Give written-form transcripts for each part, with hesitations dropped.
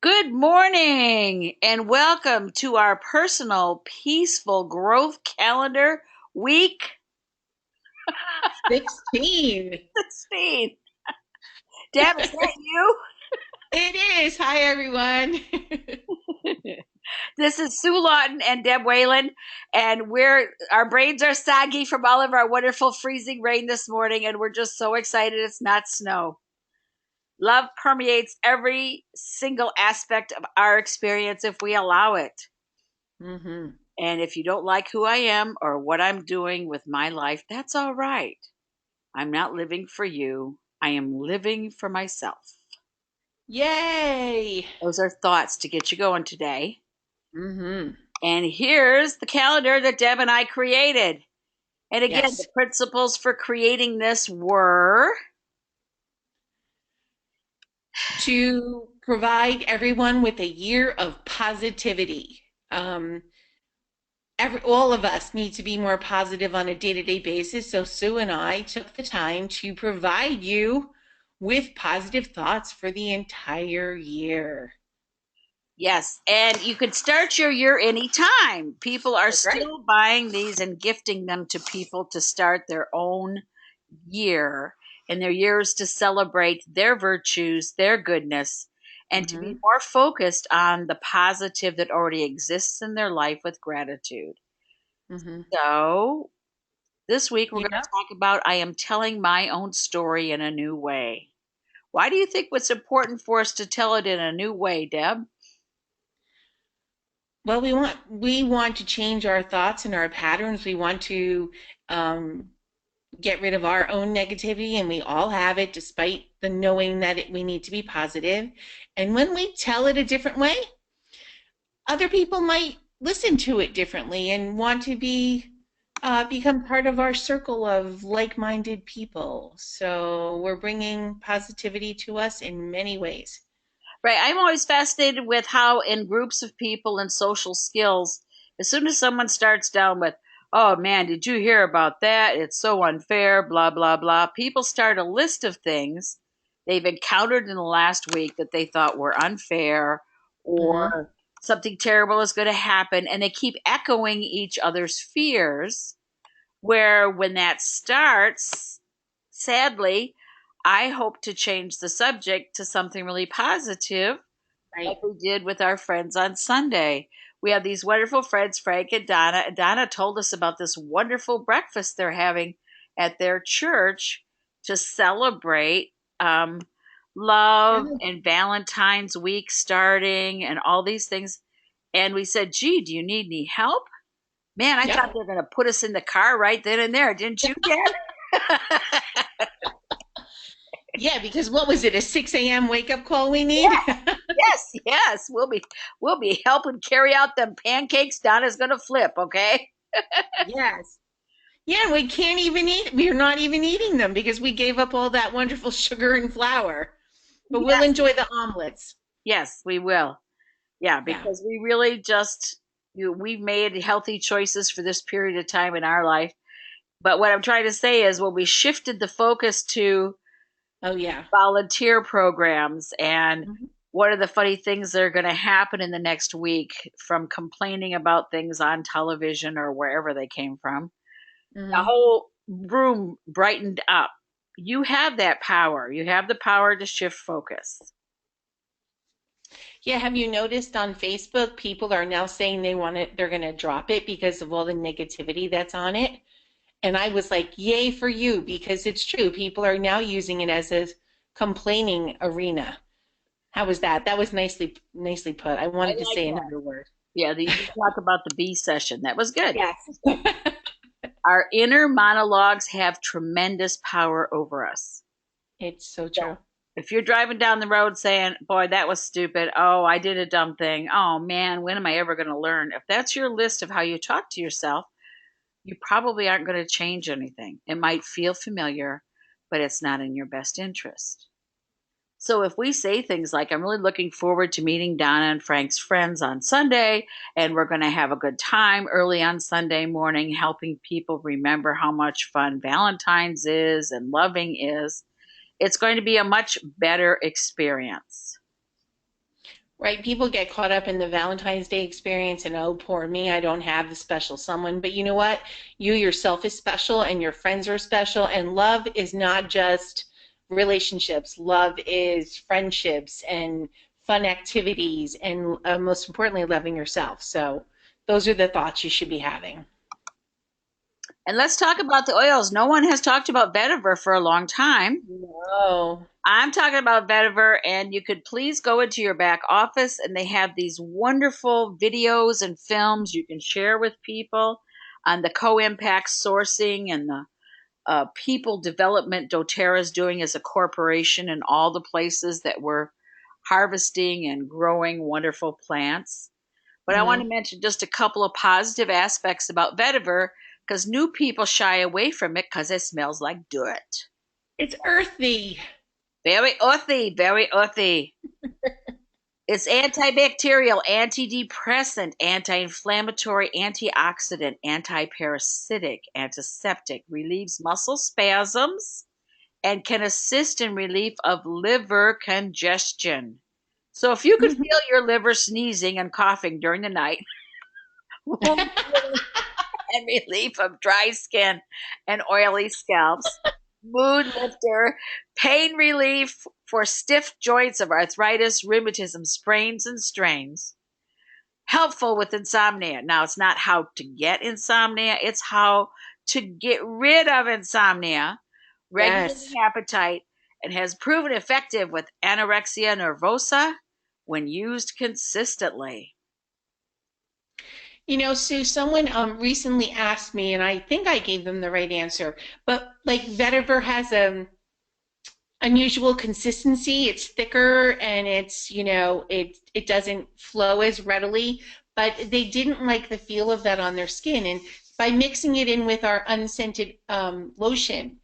Good morning and welcome to our personal peaceful growth calendar week 16. 16. Deb, is that you? It is. Hi, everyone. This is Sue Lawton and Deb Weyland, and our brains are soggy from all of our wonderful freezing rain this morning, and we're just so excited it's not snow. Love permeates every single aspect of our experience if we allow it. hmm And if you don't like who I am or what I'm doing with my life, that's all right. I'm not living for you. I am living for myself. Yay. Those are thoughts to get you going today. hmm And here's the calendar that Deb and I created. And again, the Yes. principles for creating this were To provide everyone with a year of positivity. All of us need to be more positive on a day-to-day basis. So Sue and I took the time to provide you with positive thoughts for the entire year. yes, and you could start your year anytime. People are That's right. still buying these and gifting them to people to start their own year, and their year is to celebrate their virtues, their goodness, and to be hmm more focused on the positive that already exists in their life with gratitude. hmm So, this week we're going Yeah. to talk about I am telling my own story in a new way. Why do you think it's important for us to tell it in a new way, Deb? Well, we want to change our thoughts and our patterns. We want to um, get rid of our own negativity, and we all have it, despite the knowing that we need to be positive. And when we tell it a different way, other people might listen to it differently and want to become part of our circle of like-minded people. So we're bringing positivity to us in many ways. Right. I'm always fascinated with how, in groups of people and social skills, as soon as someone starts down with, oh man, did you hear about that? It's so unfair, blah, blah, blah. People start a list of things they've encountered in the last week that they thought were unfair hmm or something terrible is going to happen. And they keep echoing each other's fears. Where when that starts, sadly, I hope to change the subject to something really positive, like Right. we did with our friends on Sunday. We have these wonderful friends, Frank and Donna. And Donna told us about this wonderful breakfast they're having at their church to celebrate um, love Yeah. and Valentine's week starting and all these things. And we said, gee, do you need any help? Man, I thought Yep. they were going to put us in the car right then and there, didn't you, Dad? Yeah, because what was it, a 6 a.m. wake up call we need? Yeah, yes, yes. We'll be helping carry out them pancakes. Donna's gonna flip, okay? Yes. Yeah, we can't even eat, we're not even eating them because we gave up all that wonderful sugar and flour. But we'll Yes, enjoy the omelets. yes, we will. Yeah, Yeah. because we really just we've made healthy choices for this period of time in our life. But what I'm trying to say is when we shifted the focus to Oh, yeah. volunteer programs and Mhm. what are the funny things that are going to happen in the next week from complaining about things on television or wherever they came from, the Mhm. whole room brightened up. You have that power. You have the power to shift focus. Yeah, have you noticed on Facebook, people are now saying they're going to drop it because of all the negativity that's on it? And I was like, yay for you, because it's true. People are now using it as a complaining arena. How was that? That was nicely put. I I wanted to like say that. another word. Yeah, you did talk about the B session. That was good. Yes. Our inner monologues have tremendous power over us. It's so So true. if you're driving down the road saying, boy, that was stupid. Oh, I did a dumb thing. Oh, man, when am I ever going to learn? If that's your list of how you talk to yourself, you probably aren't going to change anything. It might feel familiar, but it's not in your best interest. So if we say things like, I'm really looking forward to meeting Donna and Frank's friends on Sunday, and we're going to have a good time early on Sunday morning, helping people remember how much fun Valentine's is and loving is, it's going to be a much better experience. Right, people get caught up in the Valentine's Day experience and oh, poor me, I don't have the special someone. But you know what? You yourself is special and your friends are special. And love is not just relationships, love is friendships and fun activities, and most importantly, loving yourself. So, those are the thoughts you should be having. And let's talk about the oils. No one has talked about vetiver for a long time. No. I'm talking about vetiver, and you could please go into your back office, and they have these wonderful videos and films you can share with people on the co-impact sourcing and the people development doTERRA is doing as a corporation and all the places that we're harvesting and growing wonderful plants. But I want Hmm. to mention just a couple of positive aspects about vetiver because new people shy away from it because it smells like dirt. It's earthy. Very earthy, very earthy. It's antibacterial, antidepressant, anti-inflammatory, antioxidant, anti-parasitic, antiseptic, relieves muscle spasms, and can assist in relief of liver congestion. So if you could feel your liver sneezing and coughing during the night, and relief of dry skin and oily scalps, mood lifter, pain relief for stiff joints of arthritis, rheumatism, sprains, and strains. Helpful with insomnia. Now, it's not how to get insomnia, it's how to get rid of insomnia, regulating Yes. appetite, and has proven effective with anorexia nervosa when used consistently. You know, Sue, someone recently asked me, and I think I gave them the right answer, but like vetiver has a unusual consistency. It's thicker and it doesn't flow as readily, but they didn't like the feel of that on their skin. And by mixing it in with our unscented lotion,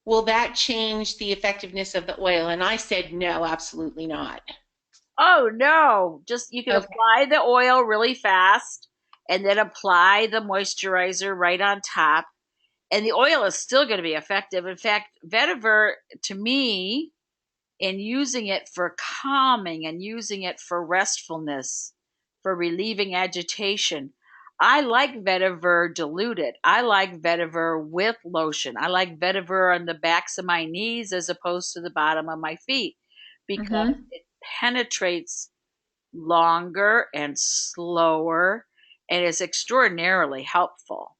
will that change the effectiveness of the oil? And I said, no, absolutely not. Oh no, just you can Okay. apply the oil really fast and then apply the moisturizer right on top. And the oil is still going to be effective. In fact, vetiver to me, in using it for calming and using it for restfulness, for relieving agitation. I like vetiver diluted. I like vetiver with lotion. I like vetiver on the backs of my knees as opposed to the bottom of my feet because Mm-hmm. it penetrates longer and slower and is extraordinarily helpful.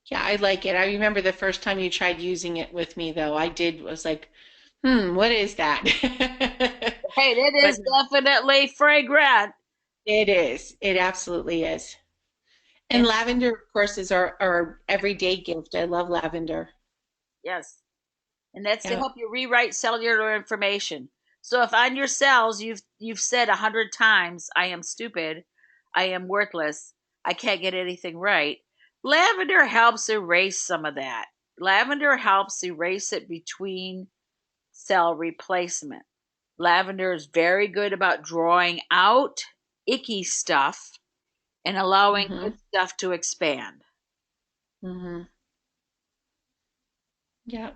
Yeah, I like it. I remember the first time you tried using it with me, though. I did was like, what is that? Hey, it But is definitely fragrant. it is. It absolutely is. And And lavender, of course, is our everyday gift. I love lavender. yes, and that's to Yeah. help you rewrite cellular information. So if on your cells you've said 100 times, "I am stupid, I am worthless, I can't get anything right," lavender helps erase some of that. Lavender helps erase it between cell replacement. Lavender is very good about drawing out icky stuff and allowing Mm-hmm. good stuff to expand. Mm-hmm. Yeah.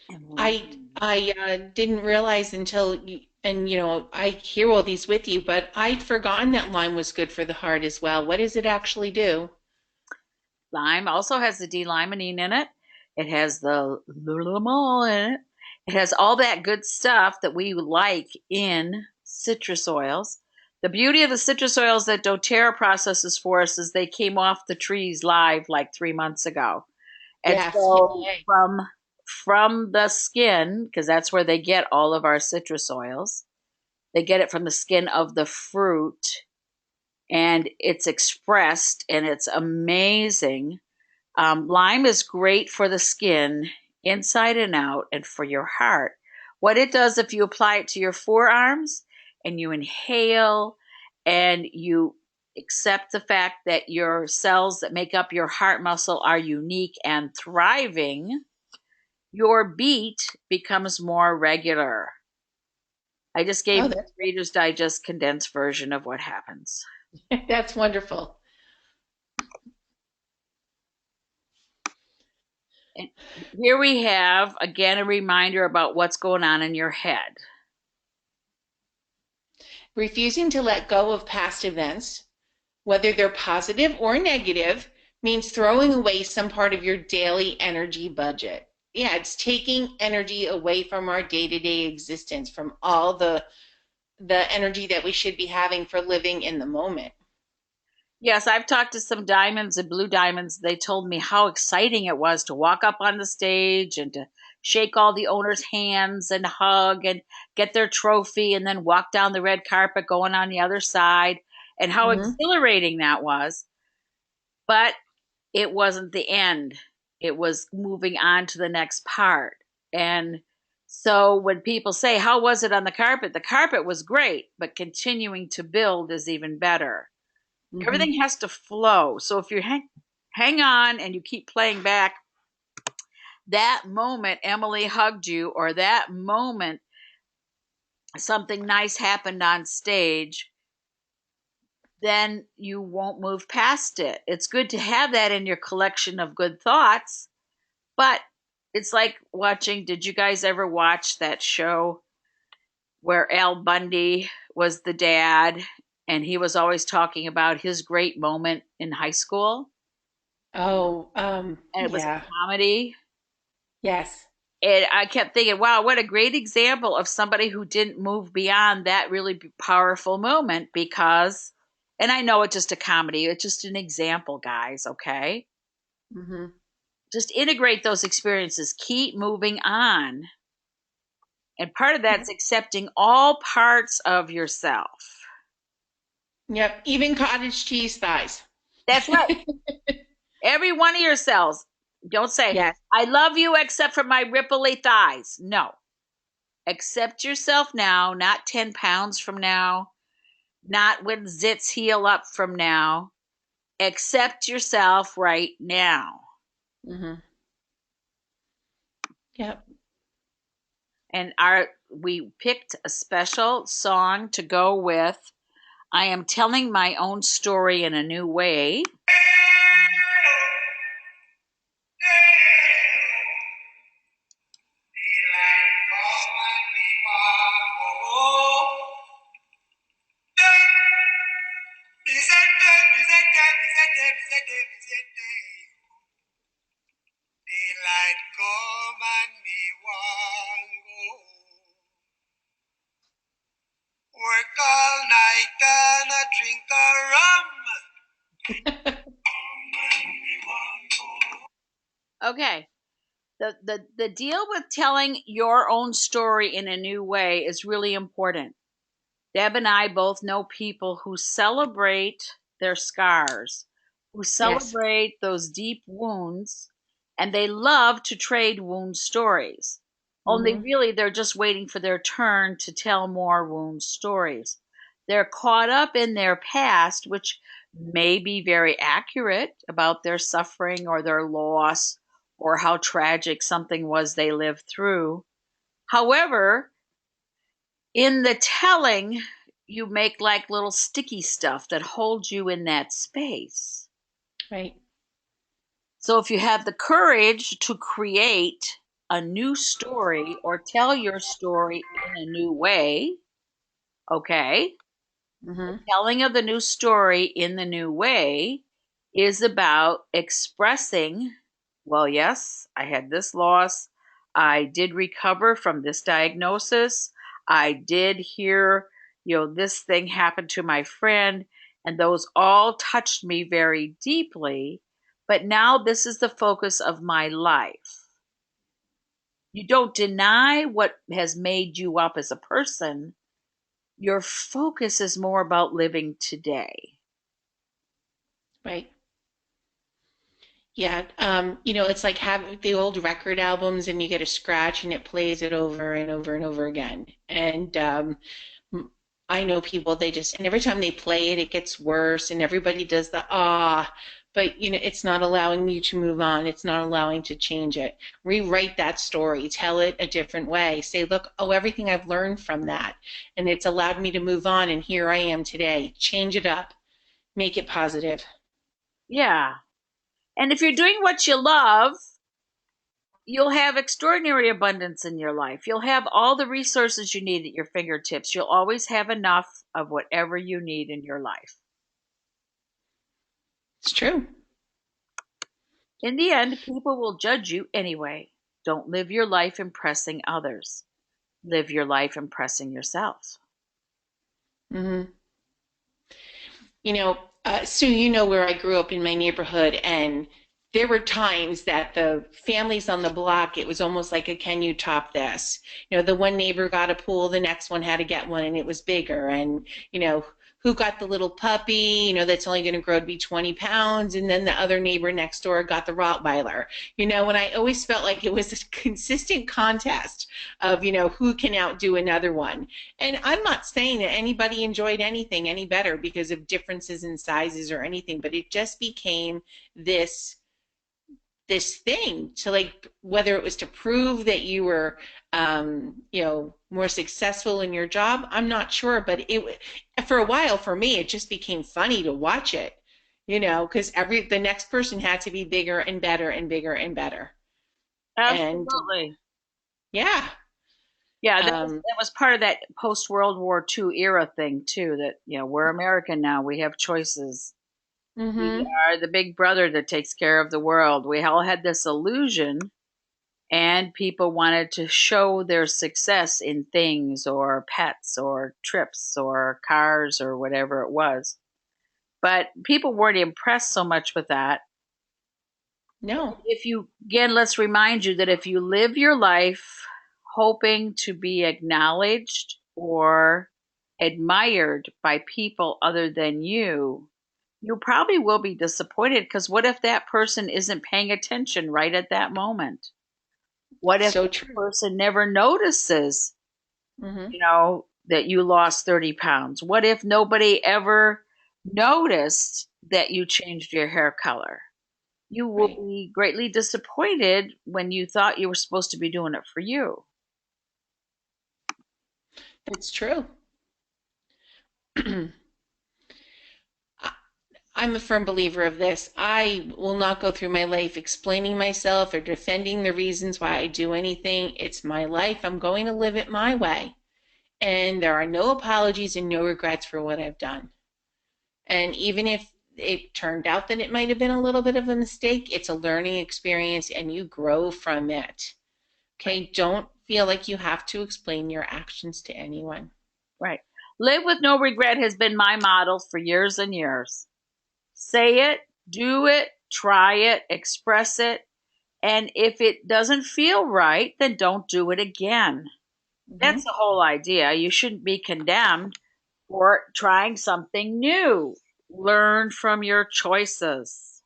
And I didn't realize until and I hear all these with you, but I'd forgotten that lime was good for the heart as well. What does it actually do? lime also has the D-limonene in it. It has the lulamol in it. It has all that good stuff that we like in citrus oils. The beauty of the citrus oils that doTERRA processes for us is they came off the trees live like 3 months ago. And Yes. so Yay. from the skin, because that's where they get all of our citrus oils, they get it from the skin of the fruit and it's expressed and it's amazing. Lime is great for the skin, inside and out, and for your heart. What it does, if you apply it to your forearms and you inhale and you accept the fact that your cells that make up your heart muscle are unique and thriving, your beat becomes more regular. I just gave Oh, the Reader's Digest condensed version of what happens. that's wonderful. And here we have again a reminder about what's going on in your head. Refusing to let go of past events, whether they're positive or negative, means throwing away some part of your daily energy budget. Yeah, it's taking energy away from our day-to-day existence, from all the energy that we should be having for living in the moment. Yes, I've talked to some diamonds and blue diamonds. They told me how exciting it was to walk up on the stage and to shake all the owners' hands and hug and get their trophy and then walk down the red carpet going on the other side and how Mm-hmm. exhilarating that was. But it wasn't the end. It was moving on to the next part. And so when people say, how was it on the carpet? The carpet was great, but continuing to build is even better. Mm-hmm. Everything has to flow. So if you hang on and you keep playing back that moment Emily hugged you, or that moment something nice happened on stage, then you won't move past it. It's good to have that in your collection of good thoughts, but it's like watching, did you guys ever watch that show where Al Bundy was the dad and he was always talking about his great moment in high school? Oh, And it was a yeah. comedy. Yes. And I kept thinking, wow, what a great example of somebody who didn't move beyond that really powerful moment because, and I know it's just a comedy, it's just an example, guys, okay? Mm-hmm. Just integrate those experiences, keep moving on. And part of that's accepting all parts of yourself. Yep. Even cottage cheese thighs. That's right. Every one of your cells. Don't say, Yes. I love you except for my ripply thighs. No. Accept yourself now, not 10 pounds from now, not when zits heal up from now. Accept yourself right now. Mm-hmm. Yep. And we picked a special song to go with I am telling my own story in a new way. Daylight come and me want go. Work all night and a drink a rum. Okay. The deal with telling your own story in a new way is really important. Deb and I both know people who celebrate their scars, who Yes. celebrate those deep wounds, and they love to trade wound stories. Only Mm-hmm. really, they're just waiting for their turn to tell more wound stories. They're caught up in their past, which may be very accurate about their suffering or their loss or how tragic something was they lived through. However, in the telling, you make like little sticky stuff that holds you in that space. Right. So if you have the courage to create a new story or tell your story in a new way, okay, the Mm-hmm. telling of the new story in the new way is about expressing, well, yes, I had this loss. I did recover from this diagnosis. I did hear, this thing happened to my friend, and those all touched me very deeply. But now this is the focus of my life. You don't deny what has made you up as a person. Your focus is more about living today. Right. Yeah. It's like having the old record albums and you get a scratch and it plays it over and over and over again. And m- I know people, and every time they play it, it gets worse and everybody does the but it's not allowing you to move on. It's not allowing to change it. Rewrite that story, tell it a different way. Say, look, oh, everything I've learned from that and it's allowed me to move on and here I am today. Change it up, make it positive. Yeah. And if you're doing what you love, You'll have extraordinary abundance in your life. You'll have all the resources you need at your fingertips. You'll always have enough of whatever you need in your life. It's true. In the end, people will judge you anyway. Don't live your life impressing others. Live your life impressing yourself. Hmm. You know, Sue, you know where I grew up in my neighborhood, and there were times that the families on the block, it was almost like a can you top this? You know, the one neighbor got a pool, the next one had to get one, and it was bigger. And, you know, who got the little puppy, you know, that's only going to grow to be 20 pounds. And then the other neighbor next door got the Rottweiler, you know, and I always felt like it was a consistent contest of, you know, who can outdo another one. And I'm not saying that anybody enjoyed anything any better because of differences in sizes or anything, but it just became this thing to, like, whether it was to prove that you were you know, more successful in your job, I'm not sure, but it, for a while, for me, it just became funny to watch it, you know, because the next person had to be bigger and better and bigger and better. And Absolutely. yeah. Yeah, um that was part of that post World War II era thing too. That we're American now. We have choices. We mhm. are the big brother that takes care of the world. We all had this illusion, and people wanted to show their success in things or pets or trips or cars or whatever it was. But people weren't impressed so much with that. No. If you, again, let's remind you that if you live your life hoping to be acknowledged or admired by people other than you probably will be disappointed, because what if that person isn't paying attention right at that moment? What if So that true. person never notices, Mhm. that you lost 30 pounds? What if nobody ever noticed that you changed your hair color? You will Right. be greatly disappointed when you thought you were supposed to be doing it for you. It's true. I'm a firm believer of this. I will not go through my life explaining myself or defending the reasons why I do anything. It's my life. I'm going to live it my way. And there are no apologies and no regrets for what I've done. And even if it turned out that it might have been a little bit of a mistake, it's a learning experience and you grow from it. Right. Okay? Don't feel like you have to explain your actions to anyone. Right. Live with no regret has been my model for years and years. Say it, do it, try it, express it. And if it doesn't feel right, then don't do it again. That's Hmm. the whole idea. You shouldn't be condemned for trying something new. Learn from your choices.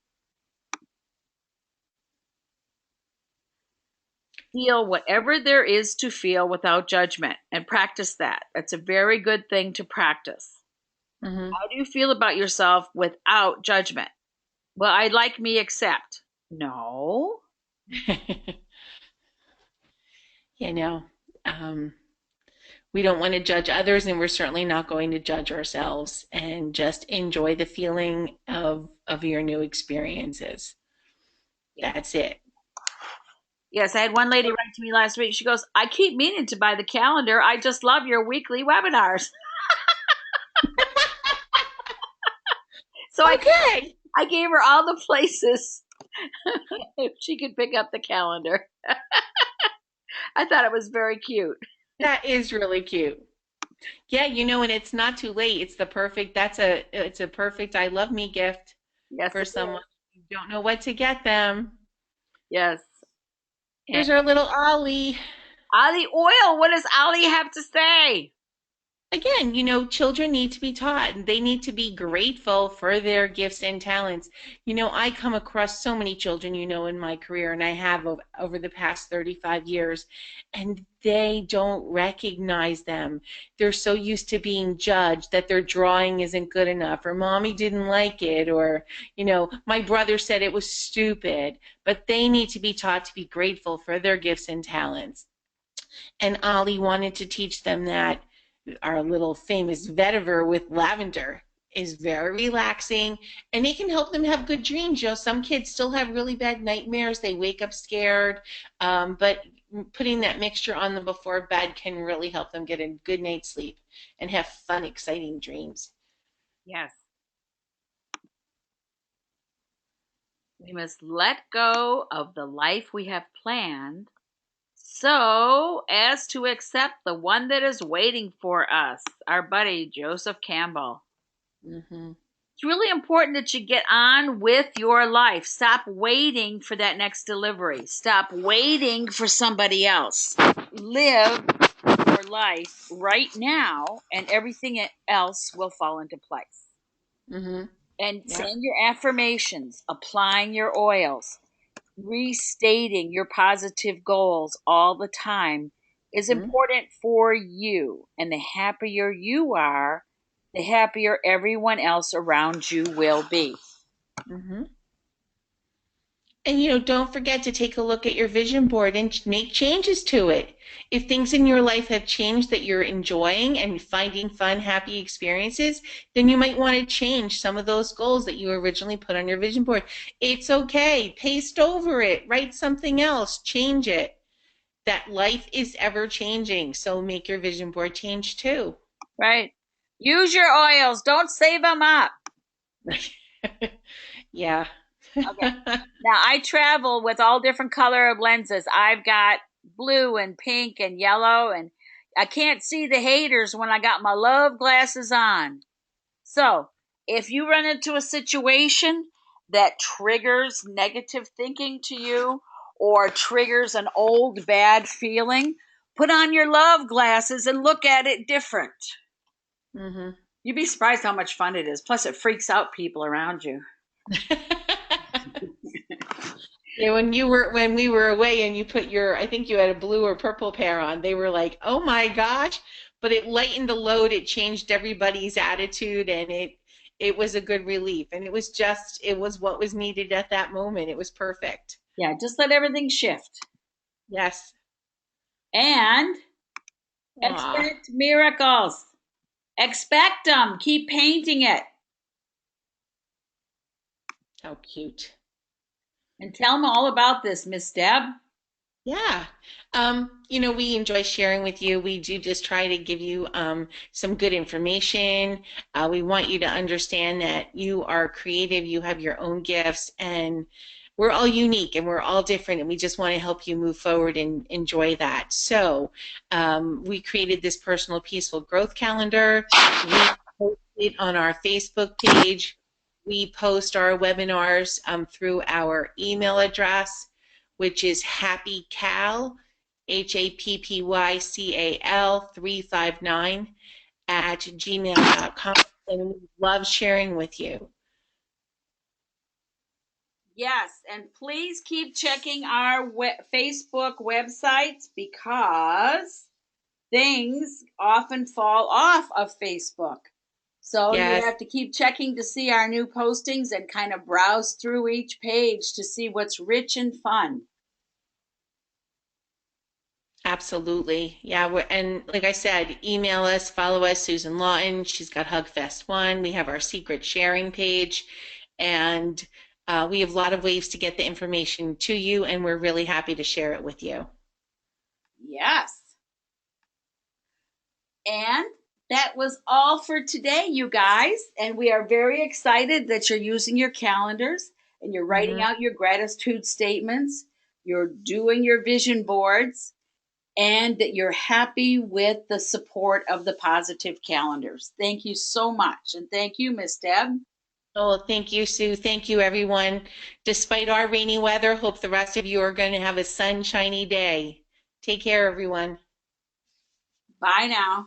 Feel whatever there is to feel without judgment and practice that. That's a very good thing to practice. Hmm. How do you feel about yourself without judgment? Well, I like me accept. No. You know, um, we don't want to judge others, and we're certainly not going to judge ourselves, and just enjoy the feeling of your new experiences. Yeah. That's it. Yes, I had one lady write to me last week. She goes, I keep meaning to buy the calendar. I just love your weekly webinars. So Okay. I gave her all the places if she could pick up the calendar. I thought it was very cute. That is really cute. Yeah, you know, and it's not too late. It's a perfect I love me gift Yes, for it someone is. who don't know what to get them. Yes. And Here's our little Ollie. Ollie Oil, what does Ollie have to say? Again, you know, children need to be taught. They need to be grateful for their gifts and talents. You know, I come across so many children, you know, in my career, and I have over the past 35 years, and they don't recognize them. They're so used to being judged that their drawing isn't good enough, or mommy didn't like it, or, you know, my brother said it was stupid. But they need to be taught to be grateful for their gifts and talents. And Ollie wanted to teach them that, our little famous vetiver with lavender. is very relaxing, and it can help them have good dreams. You know, some kids still have really bad nightmares. They wake up scared, but putting that mixture on them before bed can really help them get a good night's sleep and have fun, exciting dreams. Yes. We must let go of the life we have planned so as to accept the one that is waiting for us. Our buddy Joseph Campbell. Hmm. It's really important that you get on with your life. Stop waiting for that next delivery. Stop waiting for somebody else. Live your life right now, and everything else will fall into place. Hmm. And Yep. saying your affirmations, applying your oils, restating your positive goals all the time is important for you. And the happier you are, the happier everyone else around you will be. Hmm. And don't forget to take a look at your vision board and make changes to it. If things in your life have changed that you're enjoying and finding fun, happy experiences, then you might want to change some of those goals that you originally put on your vision board. It's okay. Paste over it, write something else, change it. That life is ever changing, so make your vision board change too. Right? Use your oils, don't save them up. Yeah. Okay. Now I travel with all different color of lenses. I've got blue and pink and yellow, and I can't see the haters when I got my love glasses on. So, if you run into a situation that triggers negative thinking to you or triggers an old bad feeling, put on your love glasses and look at it different. Hmm. You'd be surprised how much fun it is. Plus, it freaks out people around you. Yeah, when we were away and you put your, I think you had a blue or purple pair on, they were like, "Oh my gosh." But it lightened the load, it changed everybody's attitude, and it was a good relief. And it was what was needed at that moment. It was perfect. Yeah, just let everything shift. Yes. And Aw, expect miracles. Expect them. Keep painting it. how cute. And tell them all about this, Miss Deb. Yeah. We enjoy sharing with you. We do just try to give you some good information. We want you to understand that you are creative, you have your own gifts, and we're all unique and we're all different, and we just want to help you move forward and enjoy that. So, we created this personal peaceful growth calendar. We post it on our Facebook page. We post our webinars through our email address, which is happycal, HAPPYCAL 359 at gmail.com. And we love sharing with you. Yes, and please keep checking our Facebook websites because things often fall off of Facebook. So you Yes, have to keep checking to see our new postings and kind of browse through each page to see what's rich and fun. absolutely. Yeah, and like I said, email us, follow us, Susan Lawton. She's got Hugfest One. We have our secret sharing page, and we have a lot of ways to get the information to you, and we're really happy to share it with you. Yes. And that was all for today, you guys. And we are very excited that you're using your calendars and you're writing Hmm. out your gratitude statements, you're doing your vision boards, and that you're happy with the support of the positive calendars. Thank you so much. And thank you, Miss Deb. Oh, thank you, Sue. Thank you, everyone. Despite our rainy weather, hope the rest of you are going to have a sunshiny day. Take care, everyone. Bye now.